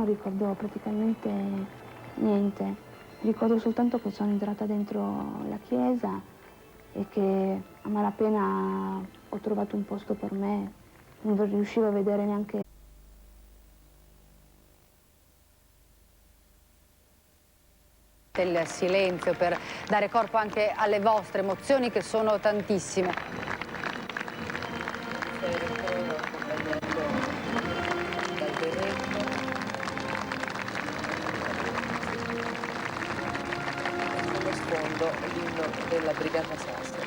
non ricordo praticamente niente. Ricordo soltanto che sono entrata dentro la chiesa e che a malapena ho trovato un posto per me, non riuscivo a vedere neanche. Il silenzio per dare corpo anche alle vostre emozioni, che sono tantissime. Sullo sfondo l'inno della Brigata Sassari.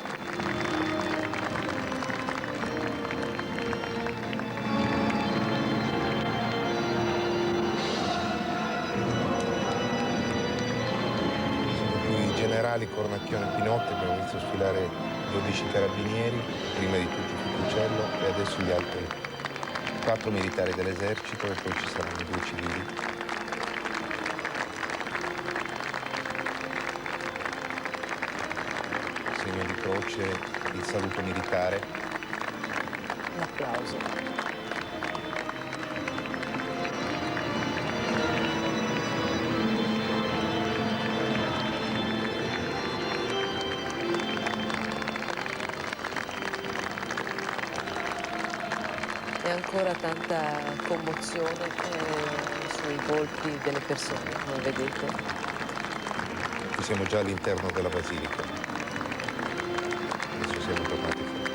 I generali Cornacchione e Pinotti abbiamo visto sfilare 12 carabinieri, prima di tutti Fituccello e adesso gli altri 4 militari dell'esercito e poi ci saranno 2 civili. Segno di croce, il saluto militare. L'applauso. E ancora tanta commozione sui volti delle persone, come vedete. Qui siamo già all'interno della basilica. Adesso siamo tornati fuori.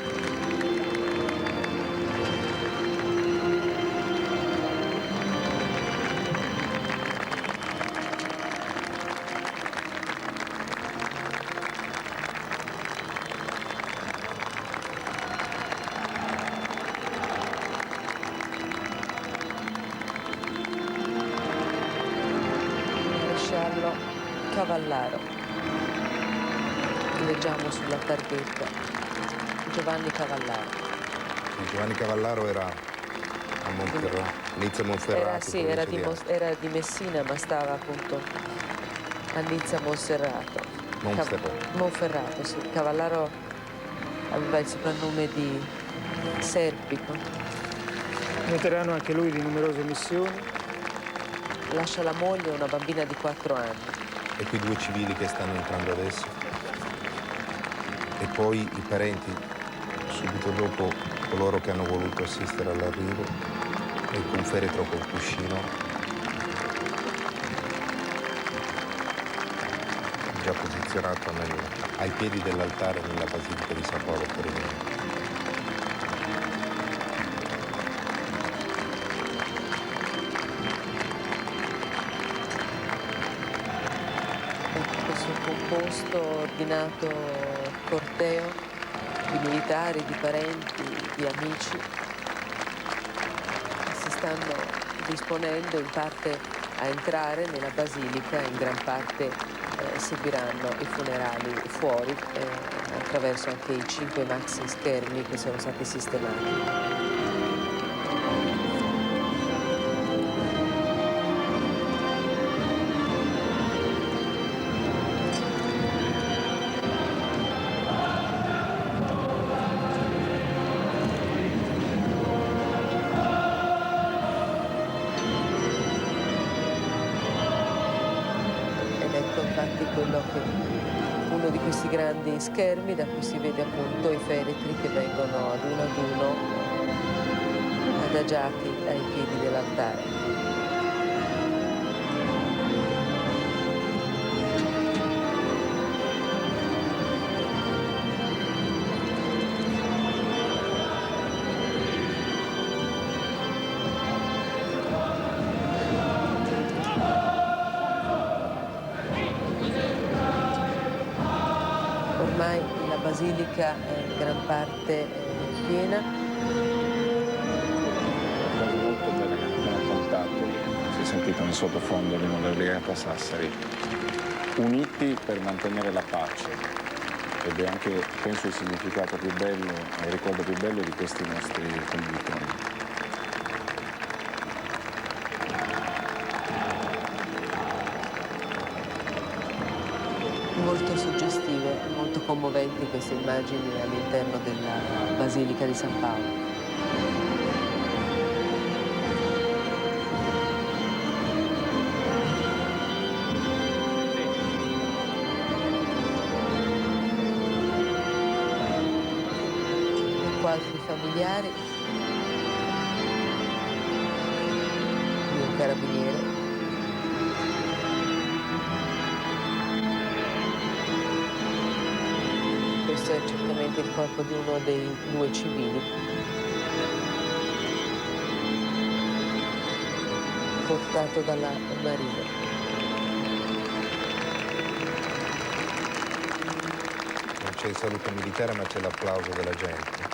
Cavallaro, leggiamo sulla targhetta, Giovanni Cavallaro. Giovanni Cavallaro era a Monferrato, inizia a Monferrato. Sì, era di Messina, ma stava appunto a Nizza Monserrato. Monferrato, sì. Cavallaro aveva il soprannome di Serpico. Veterano anche lui di numerose missioni. Lascia la moglie e una bambina di 4 anni. E qui 2 civili che stanno entrando adesso. E poi i parenti, subito dopo coloro che hanno voluto assistere all'arrivo, e il conferetro col cuscino, già posizionato ai piedi dell'altare nella Basilica di San Paolo Peregrino. Composto, ordinato corteo di militari, di parenti, di amici si stanno disponendo in parte a entrare nella basilica, in gran parte seguiranno i funerali fuori attraverso anche i 5 maxi schermi che sono stati sistemati. Uno di questi grandi schermi da cui si vede appunto i feretri che vengono ad uno adagiati ai piedi dell'altare. Ormai la basilica è in gran parte piena. Molto bene che abbiamo raccontato, si è sentito nel sottofondo l'inno della Brigata Sassari, uniti per mantenere la pace, ed è anche, penso, il significato più bello, il ricordo più bello di questi nostri commilitoni. Molto suggestive, molto commoventi queste immagini all'interno della Basilica di San Paolo. altri familiari, qui un carabiniere. Questo è certamente il corpo di uno dei 2 civili portato dalla Marina. Non c'è il saluto militare, ma c'è l'applauso della gente.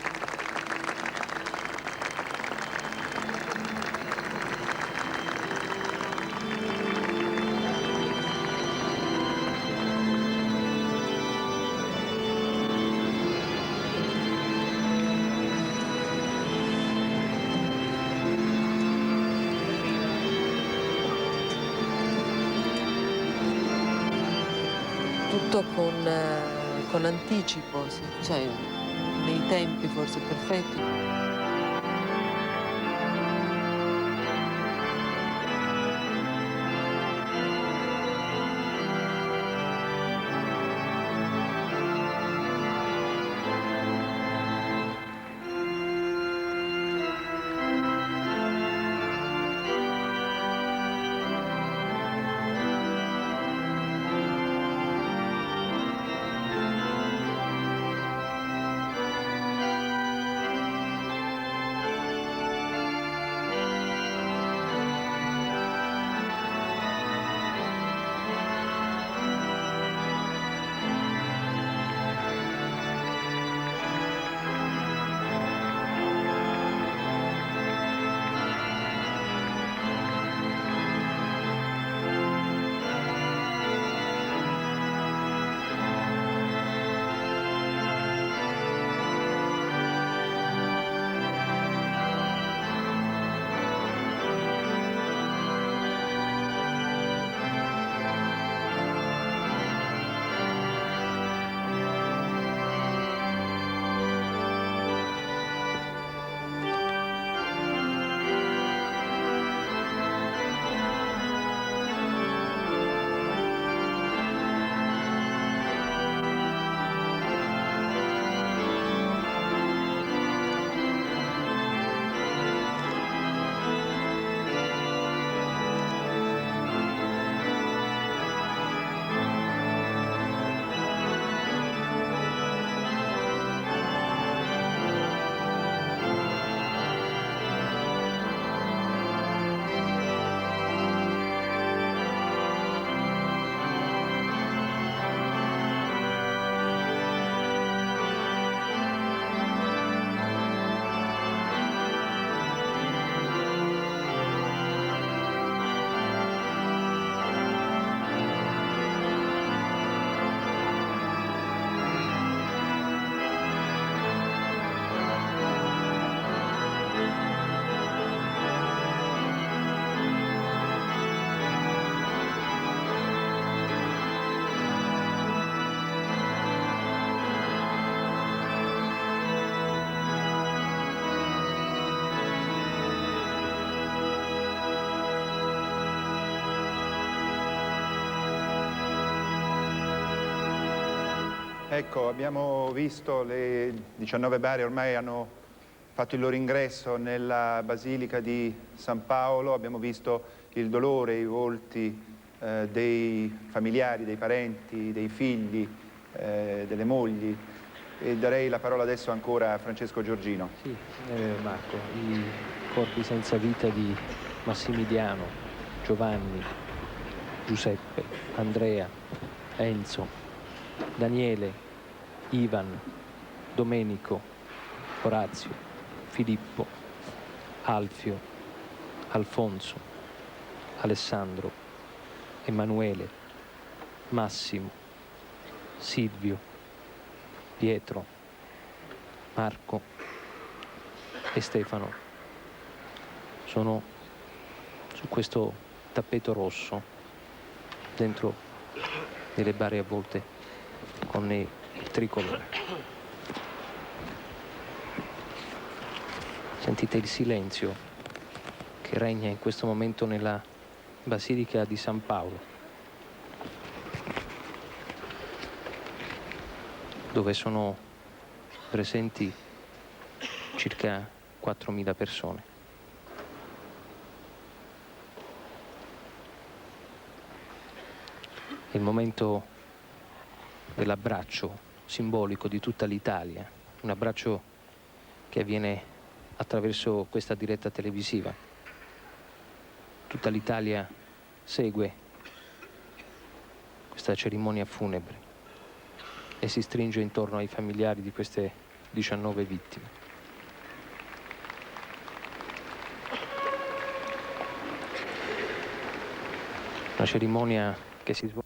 Tutto con anticipo, cioè nei tempi forse perfetti. Ecco, abbiamo visto le 19 bare ormai hanno fatto il loro ingresso nella Basilica di San Paolo, abbiamo visto il dolore, i volti dei familiari, dei parenti, dei figli, delle mogli. E darei la parola adesso ancora a Francesco Giorgino. Sì, Marco, i corpi senza vita di Massimiliano, Giovanni, Giuseppe, Andrea, Enzo, Daniele, Ivan, Domenico, Orazio, Filippo, Alfio, Alfonso, Alessandro, Emanuele, Massimo, Silvio, Pietro, Marco e Stefano sono su questo tappeto rosso dentro delle bare avvolte con il tricolore. Sentite il silenzio che regna in questo momento nella Basilica di San Paolo, dove sono presenti circa 4.000 persone. È il momento dell'abbraccio simbolico di tutta l'Italia, un abbraccio che avviene attraverso questa diretta televisiva. Tutta l'Italia segue questa cerimonia funebre e si stringe intorno ai familiari di queste 19 vittime. Una cerimonia che si svolge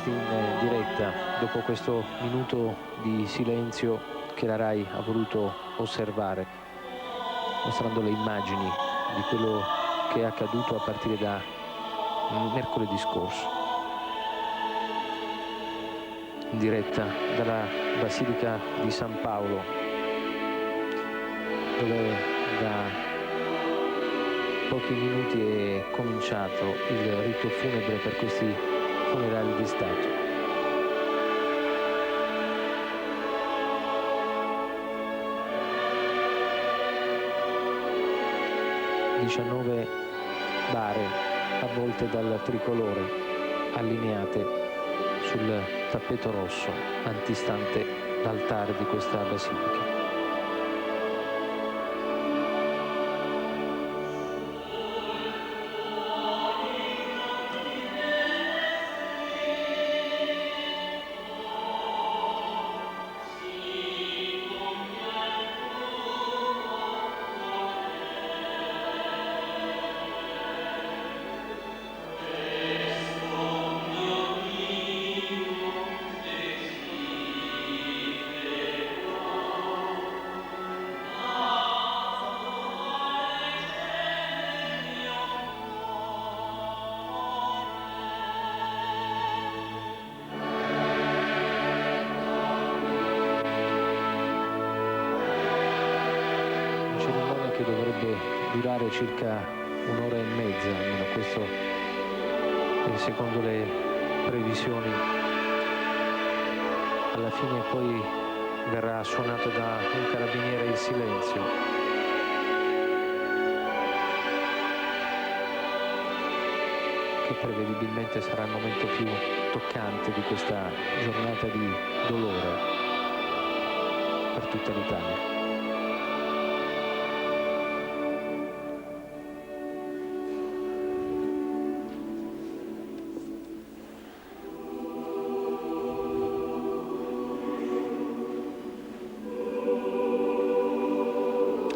in diretta dopo questo minuto di silenzio che la RAI ha voluto osservare, mostrando le immagini di quello che è accaduto a partire da mercoledì scorso. In diretta dalla Basilica di San Paolo, dove da pochi minuti è cominciato il rito funebre per questi funerali di Stato. (19 bare avvolte dal tricolore, allineate sul tappeto rosso antistante l'altare di questa basilica. Che dovrebbe durare circa un'ora e mezza, almeno questo è secondo le previsioni. Alla fine poi verrà suonato da un carabiniere il silenzio. Che prevedibilmente sarà il momento più toccante di questa giornata di dolore per tutta l'Italia.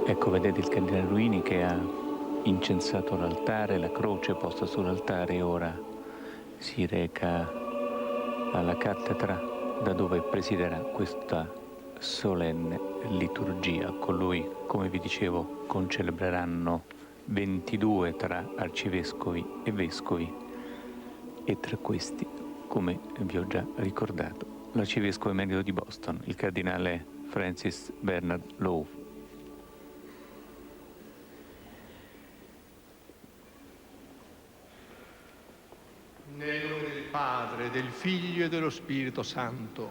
Ecco, vedete il cardinale Ruini che ha incensato l'altare, la croce posta sull'altare, ora si reca alla cattedra da dove presiderà questa solenne liturgia. Con lui, come vi dicevo, concelebreranno 22 tra arcivescovi e vescovi e tra questi, come vi ho già ricordato, l'arcivescovo emerito di Boston, il cardinale Francis Bernard Lowe. Nel nome del Padre, del Figlio e dello Spirito Santo,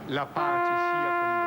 la pace sia con voi.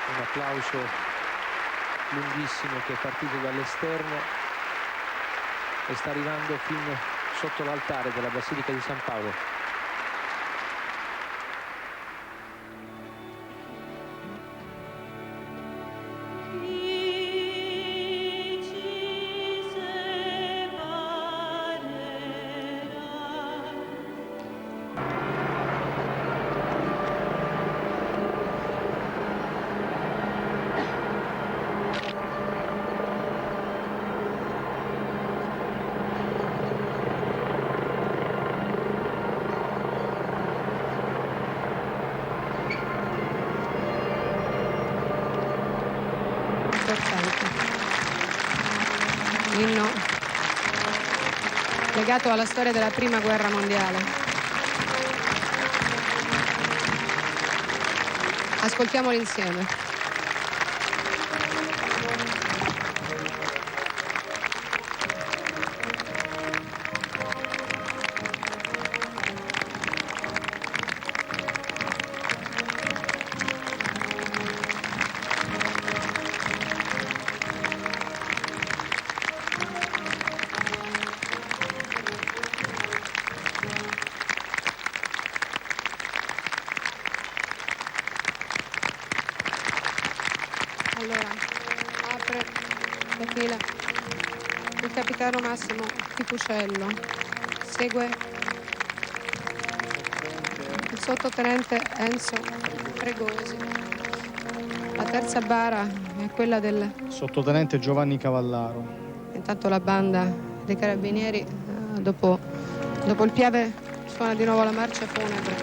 Un applauso lunghissimo che è partito dall'esterno e sta arrivando fino sotto l'altare della Basilica di San Paolo. L'inno legato alla storia della Prima Guerra Mondiale. Ascoltiamolo insieme. Allora, apre la fila il capitano Massimo Tipucello, segue il sottotenente Enzo Pregosi. La terza bara è quella del Sottotenente Giovanni Cavallaro. Intanto la banda dei carabinieri, dopo il Piave, suona di nuovo la marcia funebre.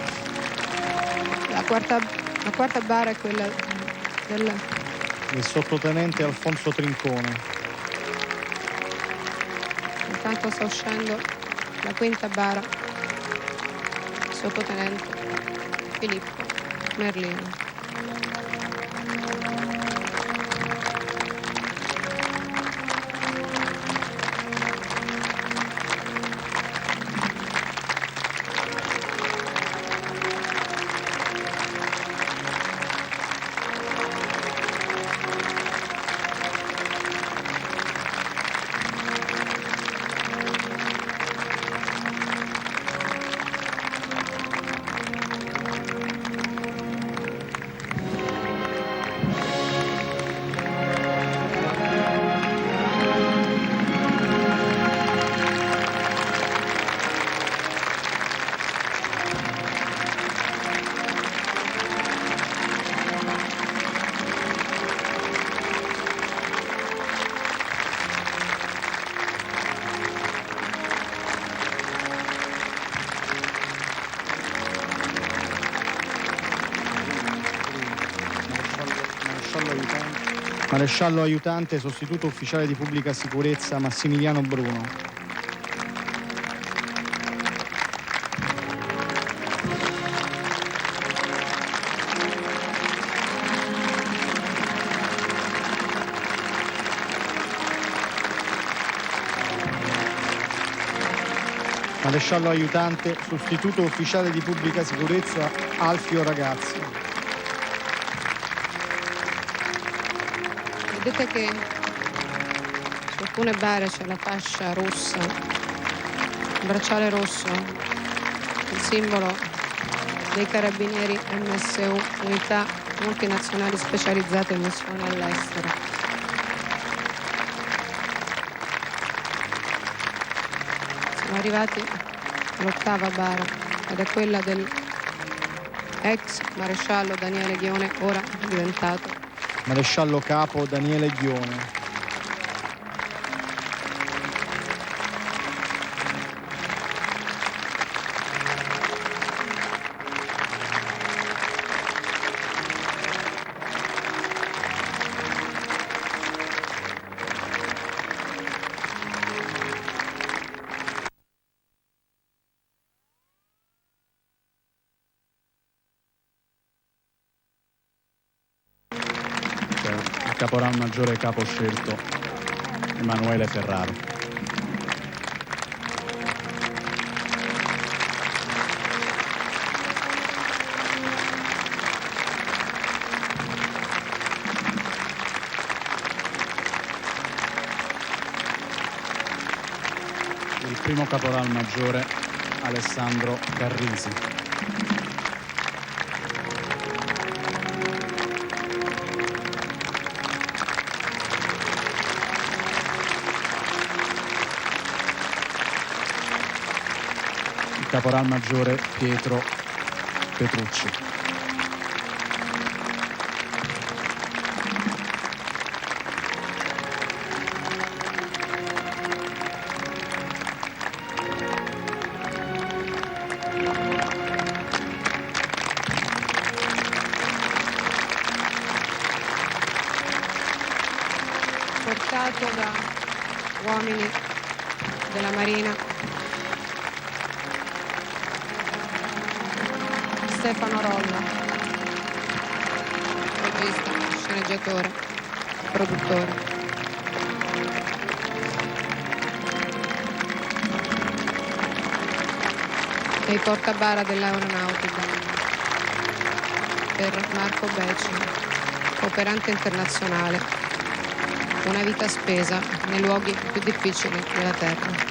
La quarta bara è quella del sottotenente Alfonso Trincone. Intanto sta uscendo la quinta bara, il sottotenente Filippo Merlino. Maresciallo aiutante, sostituto ufficiale di pubblica sicurezza Massimiliano Bruno. Maresciallo aiutante, sostituto ufficiale di pubblica sicurezza Alfio Ragazzi. Vedete che sul funebare c'è la fascia rossa, il bracciale rosso, il simbolo dei carabinieri MSU, unità multinazionali specializzate in missioni all'estero. Siamo arrivati all'8ª bara ed è quella del ex maresciallo Daniele Ghione, ora diventato Maresciallo capo Daniele Ghione. Caporal maggiore capo scelto Emanuele Ferraro. Il primo caporal maggiore Alessandro Carrisi. Caporal maggiore Pietro Petrucci. Portato da uomini della Marina, Stefano Rolla, regista, sceneggiatore, produttore. E il portabara dell'aeronautica per Marco Becci, operante internazionale, una vita spesa nei luoghi più difficili della terra.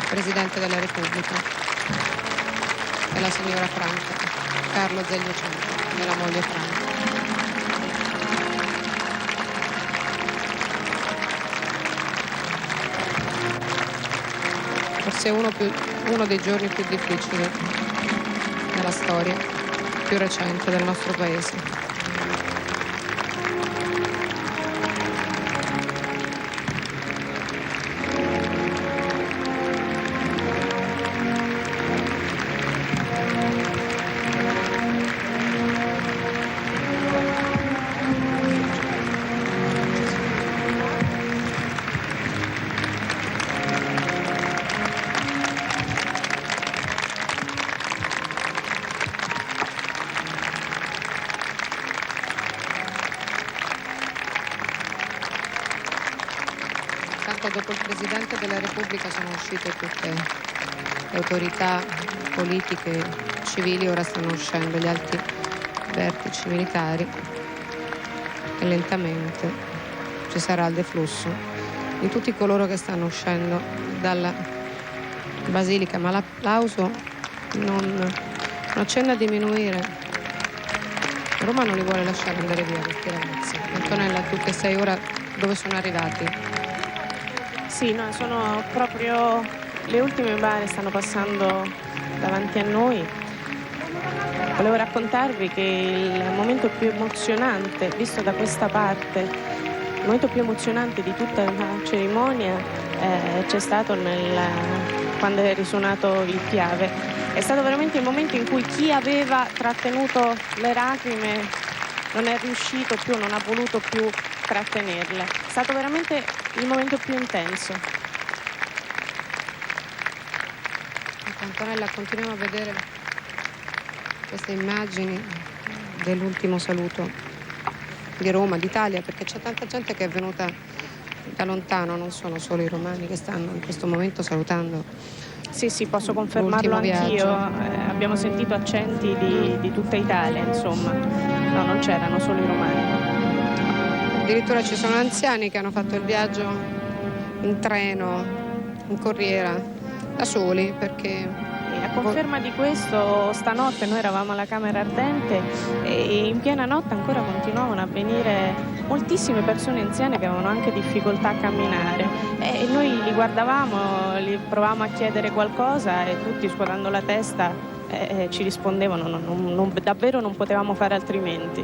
Presidente della Repubblica e la signora Franca, Carlo Zeglio Ciampi, e la moglie Franca. Forse uno dei giorni più difficili della storia più recente del nostro paese. Dopo il Presidente della Repubblica sono uscite tutte le autorità politiche civili, ora stanno uscendo gli alti vertici militari e lentamente ci sarà il deflusso di tutti coloro che stanno uscendo dalla Basilica, ma l'applauso non accenna a diminuire. Roma non li vuole lasciare andare via questi ragazzi. Antonella, tu che sei ora dove sono arrivati? Sì, no, sono proprio le ultime bare, stanno passando davanti a noi. Volevo raccontarvi che il momento più emozionante, visto da questa parte, il momento più emozionante di tutta la cerimonia c'è stato quando è risuonato il Piave. È stato veramente il momento in cui chi aveva trattenuto le lacrime non è riuscito più, non ha voluto più trattenerle. È stato veramente il momento più intenso. Antonella, continuiamo a vedere queste immagini dell'ultimo saluto di Roma, d'Italia, perché c'è tanta gente che è venuta da lontano, non sono solo i romani che stanno in questo momento salutando. Sì, posso confermarlo anch'io. Abbiamo sentito accenti di tutta Italia, insomma. No, non c'erano solo i romani. Addirittura ci sono anziani che hanno fatto il viaggio in treno, in corriera, da soli, perché... A conferma di questo, stanotte noi eravamo alla Camera Ardente e in piena notte ancora continuavano a venire moltissime persone anziane che avevano anche difficoltà a camminare, e noi li guardavamo, li provavamo a chiedere qualcosa e tutti scuotendo la testa ci rispondevano, davvero non potevamo fare altrimenti.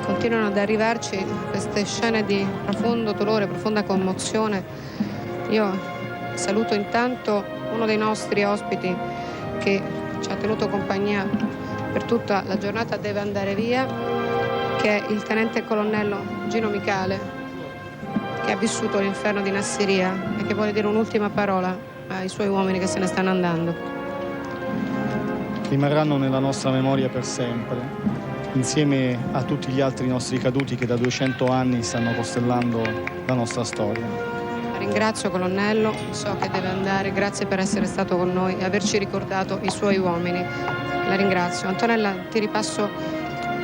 Continuano ad arrivarci queste scene di profondo dolore, profonda commozione. Io saluto intanto uno dei nostri ospiti che ci ha tenuto compagnia per tutta la giornata, deve andare via, che è il tenente colonnello Gino Micale, che ha vissuto l'inferno di Nassiriya e che vuole dire un'ultima parola ai suoi uomini che se ne stanno andando. Rimarranno nella nostra memoria per sempre, insieme a tutti gli altri nostri caduti che da 200 anni stanno costellando la nostra storia. Ringrazio colonnello, so che deve andare, grazie per essere stato con noi e averci ricordato i suoi uomini. La ringrazio. Antonella, ti ripasso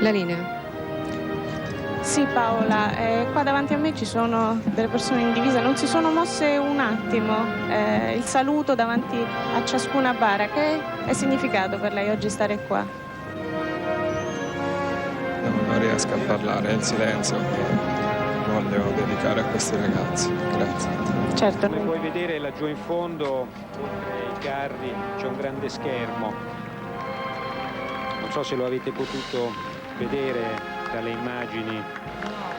la linea. Sì Paola, qua davanti a me ci sono delle persone in divisa, non si sono mosse un attimo. Il saluto davanti a ciascuna bara, che è significato per lei oggi stare qua? Non riesco a parlare, è il silenzio che voglio dedicare a questi ragazzi. Grazie. Certo. Come puoi vedere laggiù in fondo, oltre ai carri, c'è un grande schermo. Non so se lo avete potuto vedere dalle immagini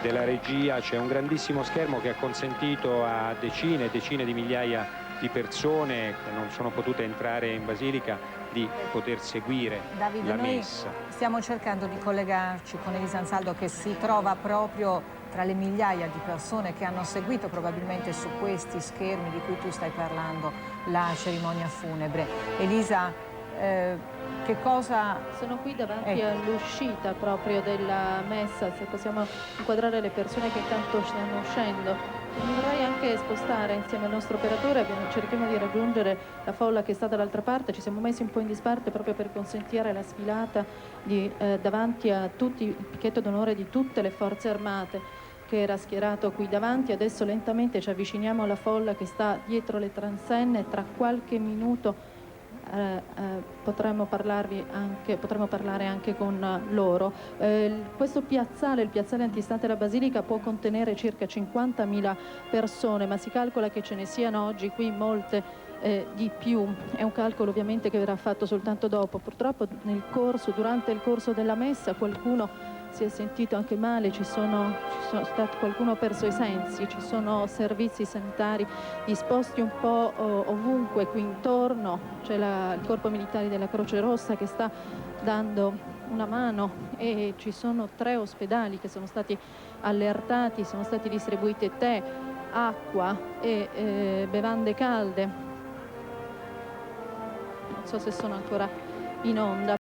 della regia, c'è un grandissimo schermo che ha consentito a decine e decine di migliaia di persone che non sono potute entrare in Basilica di poter seguire Davide, la messa. noi stiamo cercando di collegarci con Elisa Ansaldo, che si trova proprio tra le migliaia di persone che hanno seguito probabilmente su questi schermi di cui tu stai parlando la cerimonia funebre. Elisa, che cosa... Sono qui davanti all'uscita proprio della messa, se possiamo inquadrare le persone che intanto stanno uscendo. Mi vorrei anche spostare insieme al nostro operatore, cerchiamo di raggiungere la folla che sta dall'altra parte, ci siamo messi un po' in disparte proprio per consentire la sfilata davanti a tutti, il picchetto d'onore di tutte le forze armate che era schierato qui davanti. Adesso lentamente ci avviciniamo alla folla che sta dietro le transenne, tra qualche minuto potremo parlare anche con loro. Questo piazzale, il piazzale antistante la Basilica, può contenere circa 50.000 persone, ma si calcola che ce ne siano oggi qui molte di più. È un calcolo ovviamente che verrà fatto soltanto dopo. Purtroppo durante il corso della messa qualcuno si è sentito anche male, qualcuno ha perso i sensi, ci sono servizi sanitari disposti un po' ovunque qui intorno, c'è il Corpo Militare della Croce Rossa che sta dando una mano e ci sono 3 ospedali che sono stati allertati, sono stati distribuiti tè, acqua e bevande calde. Non so se sono ancora in onda.